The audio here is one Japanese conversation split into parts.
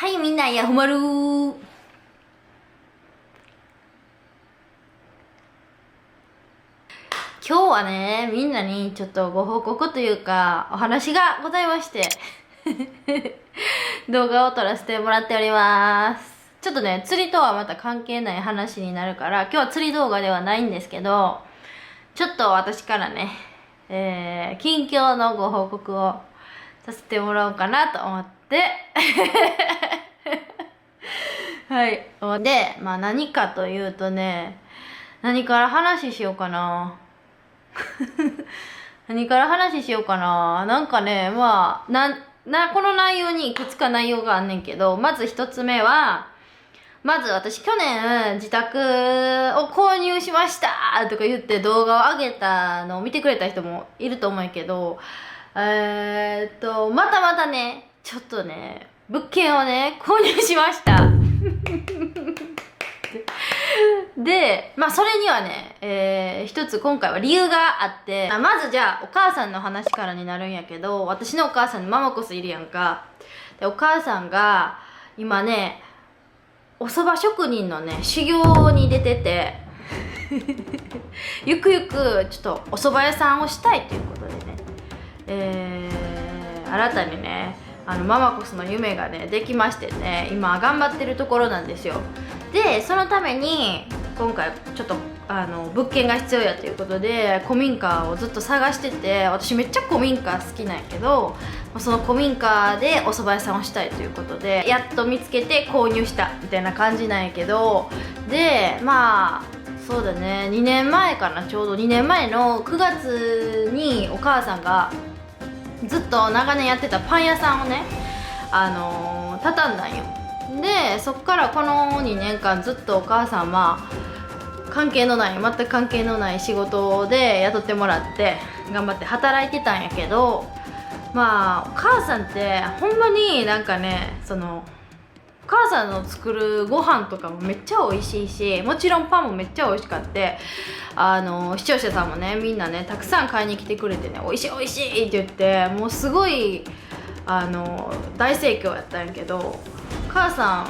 はい、みんな、やふまるー。今日はね、みんなにちょっとご報告というか、お話がございまして、動画を撮らせてもらっております。ちょっとね、釣りとはまた関係ない話になるから、今日は釣り動画ではないんですけど、ちょっと私からね、近況のご報告をさせてもらおうかなと思って、はい。で、まあ何かというとね、何から話しようかな。何から話しようかな。なんかね、まあ、この内容にいくつか内容があんねんけど、まず一つ目は、まず私去年自宅を購入しましたとか言って動画を上げたのを見てくれた人もいると思うけど、またまたね、ちょっとね、物件をね、購入しました。で、まあそれにはね、一つ今回は理由があって、まずじゃあお母さんの話からになるんやけど、私のお母さんにママコスいるやんか。で、お母さんが今ね、お蕎麦職人のね、修行に出てて、ゆくゆくちょっとお蕎麦屋さんをしたいということでね、新たにね、ママコスの夢がねできましてね、今頑張ってるところなんですよ。でそのために今回ちょっと物件が必要やということで古民家をずっと探してて、私めっちゃ古民家好きなんやけど、その古民家でお蕎麦屋さんをしたいということでやっと見つけて購入したみたいな感じなんやけど、でまあそうだね、2年前かな、ちょうど2年前の9月にお母さんがずっと長年やってたパン屋さんをね、畳んだんよ。でそっからこの2年間ずっとお母さんは全く関係のない仕事で雇ってもらって頑張って働いてたんやけど、まあお母さんってほんまになんかね、お母さんの作るご飯とかもめっちゃ美味しいし、もちろんパンもめっちゃ美味しかって、視聴者さんもねみんなねたくさん買いに来てくれてね、美味しい美味しいって言って、もうすごい大盛況やったんやけど、お母さ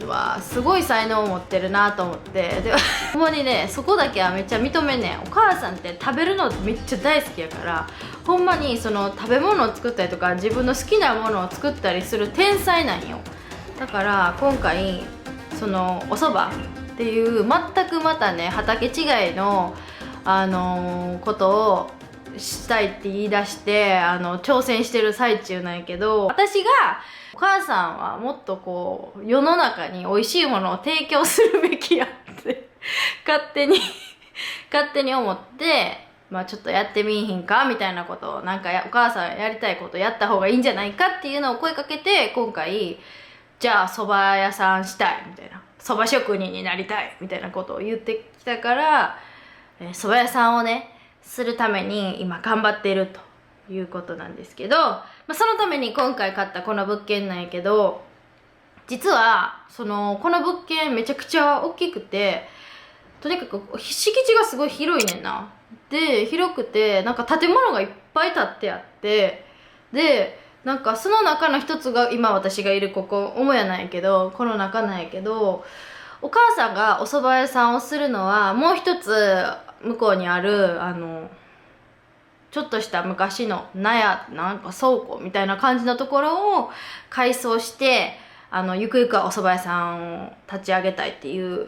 んはすごい才能を持ってるなと思って、でほんまにねそこだけはめっちゃ認めんねん。お母さんって食べるのめっちゃ大好きやから、ほんまにその食べ物を作ったりとか自分の好きなものを作ったりする天才なんよ。だから今回そのお蕎麦っていう全くまたね畑違いのことをしたいって言い出して挑戦してる最中なんやけど、私がお母さんはもっとこう世の中に美味しいものを提供するべきやって勝手に思って、まあちょっとやってみいひんかみたいなことを、なんかお母さんやりたいことやった方がいいんじゃないかっていうのを声かけて、今回じゃあ蕎麦屋さんしたいみたいな、蕎麦職人になりたいみたいなことを言ってきたから、蕎麦屋さんをねするために今頑張っているということなんですけど、そのために今回買ったこの物件なんやけど、実はこの物件めちゃくちゃ大きくて、とにかく敷地がすごい広いねんな。で広くてなんか建物がいっぱい建ってあって、でなんかその中の一つが今私がいるここ母屋なんやけど、この中なんやけど、お母さんがお蕎麦屋さんをするのはもう一つ向こうにあるちょっとした昔のなんか倉庫みたいな感じのところを改装して、ゆくゆくはお蕎麦屋さんを立ち上げたいっていう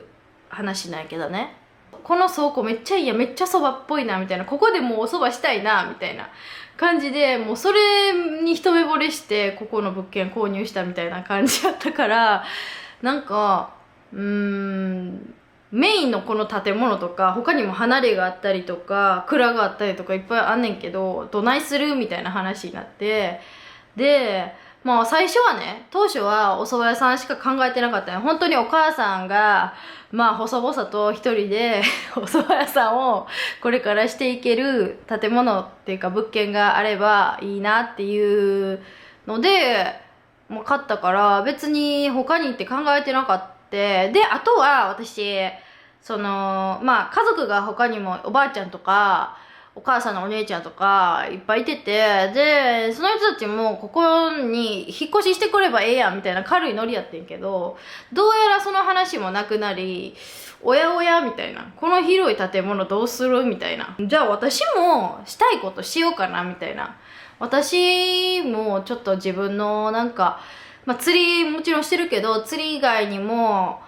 話なんやけどね、この倉庫めっちゃいいや、めっちゃ蕎麦っぽいなみたいな、ここでもうお蕎麦したいなみたいな感じで、もうそれに一目惚れしてここの物件購入したみたいな感じやったから、なんかメインのこの建物とか他にも離れがあったりとか蔵があったりとかいっぱいあんねんけど、どないするみたいな話になって、でまあ最初はね、当初はお蕎麦屋さんしか考えてなかったよ。本当にお母さんがまあ細々と一人でお蕎麦屋さんをこれからしていける建物っていうか物件があればいいなっていうので、もう買ったから、別に他にって考えてなかった。であとは私まあ家族が他にもおばあちゃんとかお母さんのお姉ちゃんとかいっぱいいてて、でその人たちもここに引っ越ししてくればええやんみたいな軽いノリやってんけど、どうやらその話もなくなり、おやおやみたいな、この広い建物どうするみたいな、じゃあ私もしたいことしようかなみたいな、私もちょっと自分のなんか、まあ、釣りもちろんしてるけど、釣り以外にも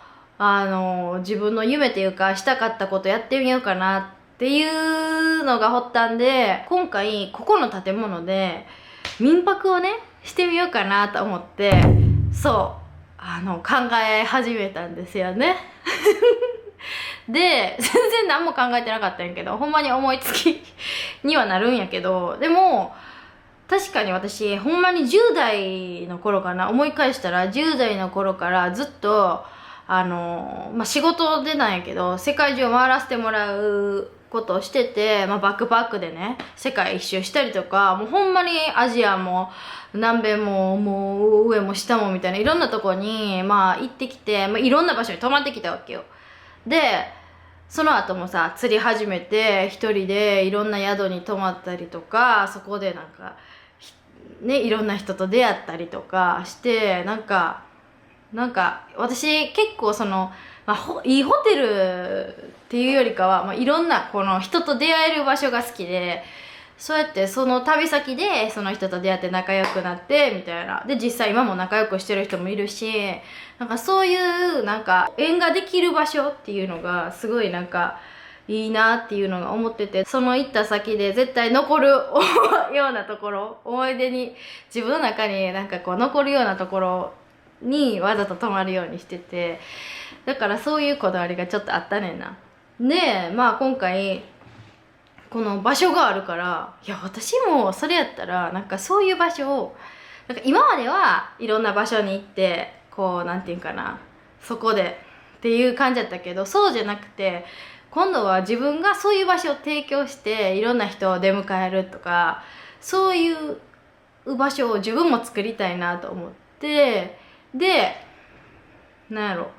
自分の夢っていうかしたかったことやってみようかなっていうのが発端で、今回ここの建物で民泊をねしてみようかなと思って、そう考え始めたんですよねで全然何も考えてなかったんやけど、ほんまに思いつきにはなるんやけど、でも確かに私ほんまに10代の頃かな、思い返したら10代の頃からずっと仕事でなんやけど世界中を回らせてもらうことをしてて、バックパックでね世界一周したりとか、もうほんまにアジアも南米ももう上も下もみたいないろんなとこに行ってきて、いろんな場所に泊まってきたわけよ。でその後もさ釣り始めて一人でいろんな宿に泊まったりとか、そこでなんかねいろんな人と出会ったりとかして、なんか私結構いいホテルっていうよりかは、いろんなこの人と出会える場所が好きで、そうやってその旅先でその人と出会って仲良くなってみたいな、で実際今も仲良くしてる人もいるし、なんかそういうなんか縁ができる場所っていうのがすごいなんかいいなっていうのが思ってて、その行った先で絶対残るようなところ、思い出に自分の中になんかこう残るようなところにわざと泊まるようにしてて、だからそういうこだわりがちょっとあったねんな。で今回この場所があるから、いや私もそれやったらなんかそういう場所を、なんか今まではいろんな場所に行ってこうなんていうんかな、そこでっていう感じだったけど、そうじゃなくて今度は自分がそういう場所を提供していろんな人を出迎えるとか、そういう場所を自分も作りたいなと思って、でなんやろ、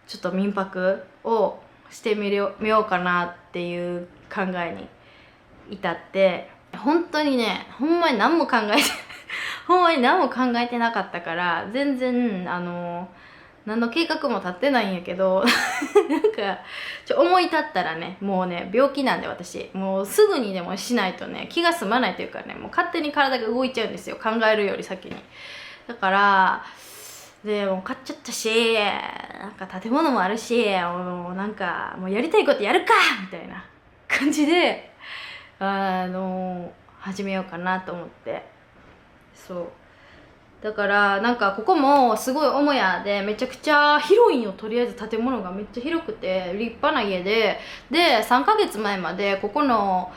ちょっと民泊をしてみようかなっていう考えに至って、本当にねほんまに何も考えてほんまに何も考えてなかったから、全然何の計画も立ってないんやけどなんか思い立ったらね、もうね病気なんで私もうすぐにでもしないとね気が済まないというかね、もう勝手に体が動いちゃうんですよ、考えるより先に。だからでもう買っちゃったし、なんか建物もあるし、もうなんかもうやりたいことやるかみたいな感じで始めようかなと思って。そうだからなんかここもすごい母屋でめちゃくちゃ広いんよ。とりあえず建物がめっちゃ広くて立派な家で、3ヶ月前までここの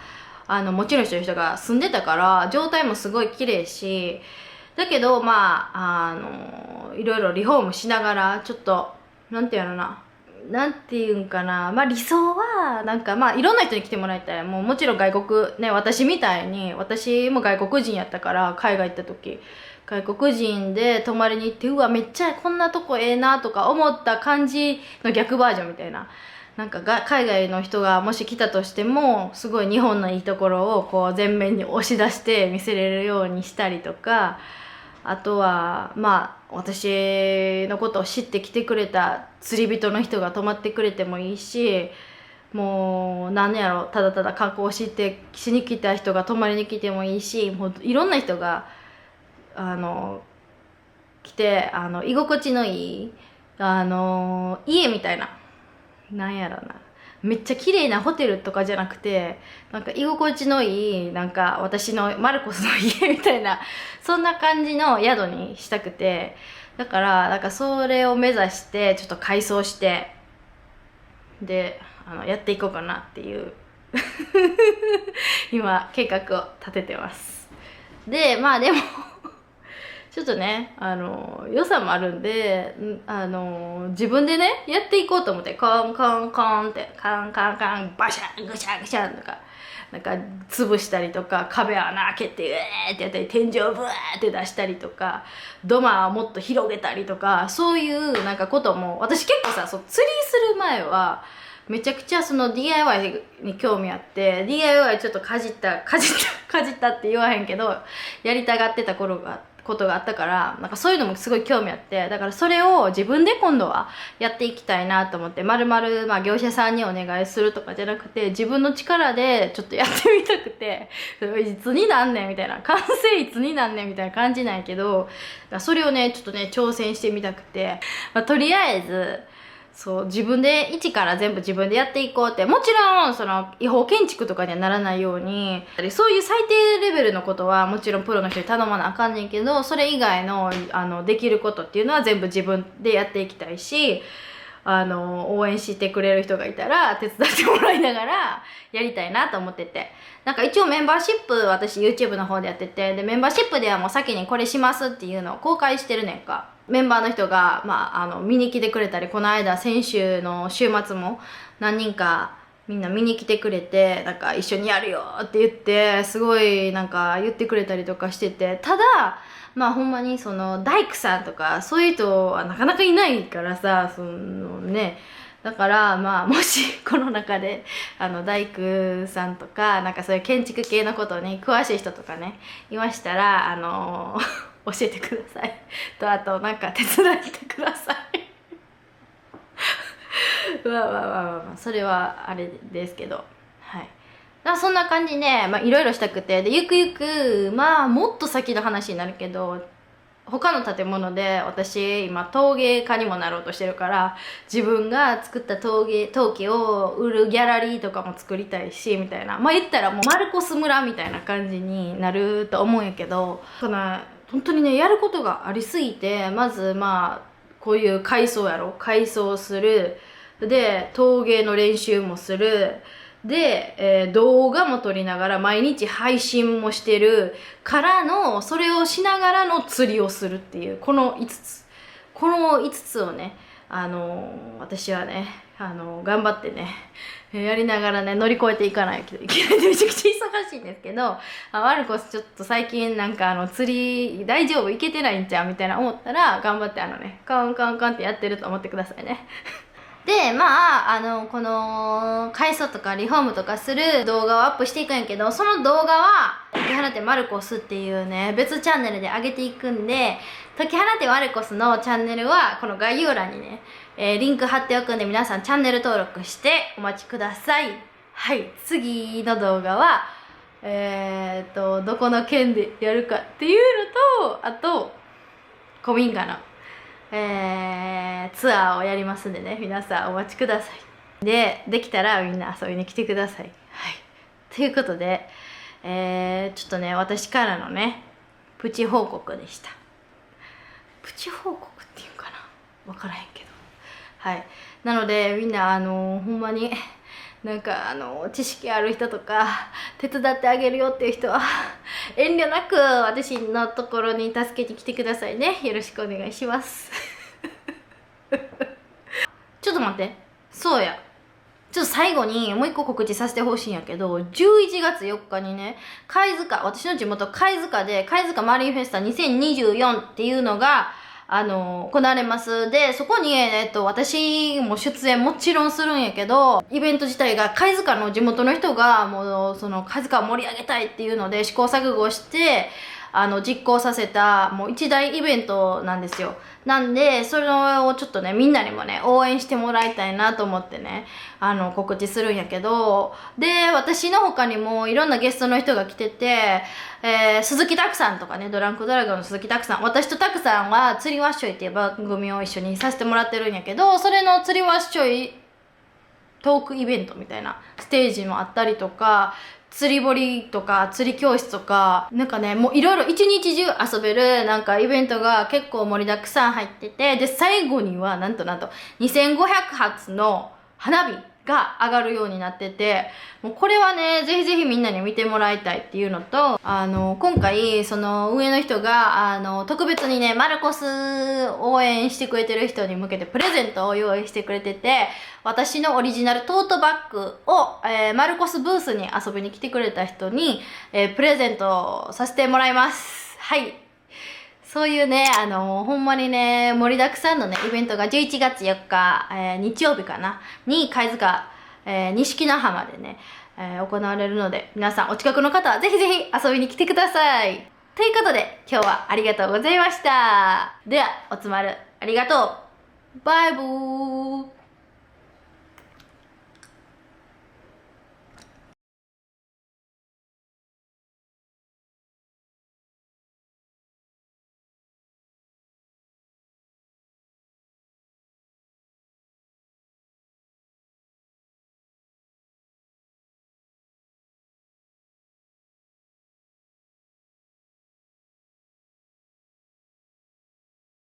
持ち主の人が住んでたから状態もすごい綺麗し、だけどいろいろリフォームしながらちょっとなんていうのな、なんていうんかな、理想はなんかいろんな人に来てもらいたい。もちろん外国ね、私みたいに、私も外国人やったから海外行った時外国人で泊まりに行って、うわめっちゃこんなとこええなとか思った感じの逆バージョンみたいな、なんか海外の人がもし来たとしてもすごい日本のいいところをこう前面に押し出して見せれるようにしたりとか、あとは私のことを知ってきてくれた釣り人の人が泊まってくれてもいいし、もう何やろ、ただただ観光しに来た人が泊まりに来てもいいし、もういろんな人が来て居心地のいい家みたいな、なんやろな、めっちゃ綺麗なホテルとかじゃなくて、なんか居心地のいい、なんか私のマルコスの家みたいな、そんな感じの宿にしたくて、だからなんかそれを目指してちょっと改装してでやっていこうかなっていう今計画を立ててます。ででもちょっとね予算もあるんで自分でねやっていこうと思って、コンコンコンってカンカンカンバシャングシャングシャンとかなんか潰したりとか、壁穴開けてうえーってやったり、天井ブワーって出したりとか、土間をもっと広げたりとか、そういうなんかことも私結構さ、釣りする前はめちゃくちゃその DIY に興味あって、 DIY ちょっとかじったって言わへんけど、やりたがってたことがあったから、なんかそういうのもすごい興味あって、だからそれを自分で今度はやっていきたいなと思って、まるまる業者さんにお願いするとかじゃなくて、自分の力でちょっとやってみたくて、いつになんねんみたいな、完成いつになんねんみたいな感じなんやけど、それをねちょっとね挑戦してみたくて、とりあえずそう自分で一から全部自分でやっていこうって、もちろんその違法建築とかにはならないように、そういう最低レベルのことはもちろんプロの人に頼まなあかんねんけど、それ以外のできることっていうのは全部自分でやっていきたいし、応援してくれる人がいたら手伝ってもらいながらやりたいなと思ってて、なんか一応メンバーシップ私 YouTube の方でやってて、でメンバーシップではもう先にこれしますっていうのを公開してるねんか。メンバーの人が、見に来てくれたり、この間先週の週末も何人かみんな見に来てくれて、なんか一緒にやるよって言ってすごいなんか言ってくれたりとかしてて、ただほんまにその大工さんとかそういう人はなかなかいないからさ、そのね、だからもしこの中で大工さんとかなんかそういう建築系のことに詳しい人とかねいましたら教えてくださいと、あとなんか手伝ってくださいそれはあれですけど、はい。そんな感じで、いろいろしたくて、でゆくゆくもっと先の話になるけど、他の建物で私今陶芸家にもなろうとしてるから、自分が作った陶器を売るギャラリーとかも作りたいしみたいな、言ったらもうマルコス村みたいな感じになると思うんやけど、本当にねやることがありすぎて、まずこういう改装する、で陶芸の練習もする、で、動画も撮りながら毎日配信もしてるからの、それをしながらの釣りをするっていうこの5つをね、私はね頑張ってねやりながらね乗り越えていかないといけないでめちゃくちゃ忙しいんですけど、マルコスちょっと最近なんか釣り大丈夫いけてないんちゃうみたいな思ったら、頑張ってカンカンカンってやってると思ってくださいねでこの改装とかリフォームとかする動画をアップしていくんやけど、その動画は解き放てマルコスっていうね別チャンネルで上げていくんで、解き放てマルコスのチャンネルはこの概要欄にね、リンク貼っておくんで、皆さんチャンネル登録してお待ちください。はい、次の動画はどこの県でやるかっていうのと、あと古民家のツアーをやりますんでね、皆さんお待ちください。できたらみんな遊びに来てください。はい。ということで、ちょっとね、私からのね、プチ報告でした。プチ報告っていうかな、わからへんけど。はい。なので、みんな、ほんまに、なんか知識ある人とか手伝ってあげるよっていう人は遠慮なく私のところに助けに来てくださいね。よろしくお願いしますちょっと待って、そうや、ちょっと最後にもう一個告知させてほしいんやけど、11月4日にね、私の地元貝塚で貝塚マリンフェスタ2024っていうのが行われます。で、そこに、私も出演もちろんするんやけど、イベント自体が貝塚の地元の人が、もう、その貝塚を盛り上げたいっていうので試行錯誤して、実行させた、もう一大イベントなんですよ。なんで、それをちょっとね、みんなにもね、応援してもらいたいなと思ってね、告知するんやけど、で、私の他にもいろんなゲストの人が来てて、鈴木拓さんとかね、ドランクドラゴンの鈴木拓さん、私と拓さんは釣りワッショイっていう番組を一緒にさせてもらってるんやけど、それの釣りワッショイトークイベントみたいなステージもあったりとか、釣り堀とか釣り教室とか、なんかね、もういろいろ一日中遊べるなんかイベントが結構盛りだくさん入ってて、で、最後にはなんと2500発の花火が上がるようになってて、もうこれはね、ぜひぜひみんなに見てもらいたいっていうのと、今回、その上の人が、特別にね、マルコス応援してくれてる人に向けてプレゼントを用意してくれてて、私のオリジナルトートバッグを、マルコスブースに遊びに来てくれた人に、プレゼントさせてもらいます。はい。そういうね、ほんまにね、盛りだくさんのね、イベントが11月4日、日曜日かな、に、貝塚錦名浜でね、行われるので、皆さんお近くの方はぜひぜひ遊びに来てください。ということで、今日はありがとうございました。では、おつまるありがとう。バイブー。